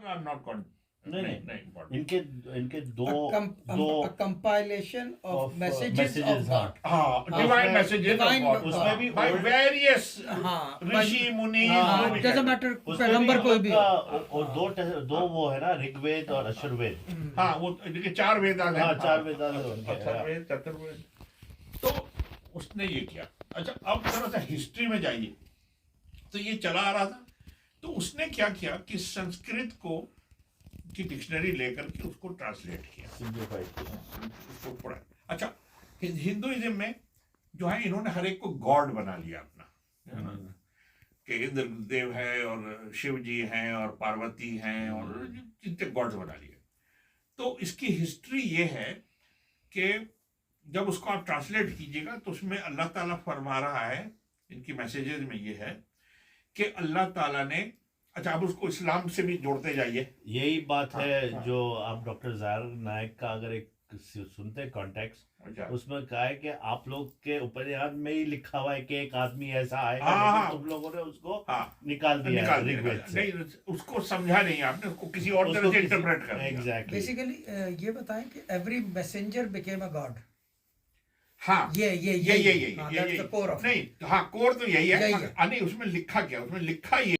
are not con- नहीं नहीं नहीं important. इनके दो a compilation of messages of messages, God. हाँ, divine उसमें- messages of divine God. उसमें हाँ, भी by old- various हाँ, ऋषि मुनि हाँ, जो भी doesn't कहते matter उसमें पैगंबर कोई भी हो। और दो वो है ना ऋग्वेद और अशुर्वेद। हैं। हाँ, वो देखिए 4 वेदांत हैं। हाँ, 4 वेदांत हैं उनके, अथर्ववेद, चतुर्वेद। तो उसने ये किया। अच्छा, अब थोड़ा सा हिस्ट्री में जाइए। तो ये चला आ रहा था, तो उसने क्या किया कि संस्कृत की डिक्शनरी लेकर के उसको ट्रांसलेट किया, उसको पढ़ा। अच्छा, हिंदुइज्म में जो है इन्होंने हर एक को गॉड बना लिया अपना, है ना, कि इंद्र देव है और शिव जी हैं और पार्वती हैं और जितने गॉड्स बना लिए। तो इसकी हिस्ट्री ये है कि जब उसको आप ट्रांसलेट कीजिएगा तो उसमें अल्लाह ताला फरमा रहा है, इनकी मैसेजेस में ये है कि अल्लाह ताला ने, अच्छा आप उसको इस्लाम से भी जोड़ते जाइए। यही बात है हाँ। जो आप डॉक्टर जाहिर नायक का अगर एक सुनते हैं कॉन्टेक्स्ट, अच्छा, उसमें कहा है कि आप लोग के उपनिषद में ही लिखा हुआ है कि एक आदमी ऐसा आएगा, हाँ, लेकिन तुम लोगों ने उसको हाँ, निकाल दिया निकाल है दिया। ऋग्वेद से। नहीं, उसको समझा नहीं आपने, उसको किसी और तरह से इंटरप्रेट कर दिया। एग्जैक्टली। बेसिकली ये बताएं कि every messenger became a god. हाँ, ये हाँ, that's the core of it. नहीं, हाँ, कोर तो यही है। यही है। नहीं, उसमें लिखा क्या, उसमें लिखा ये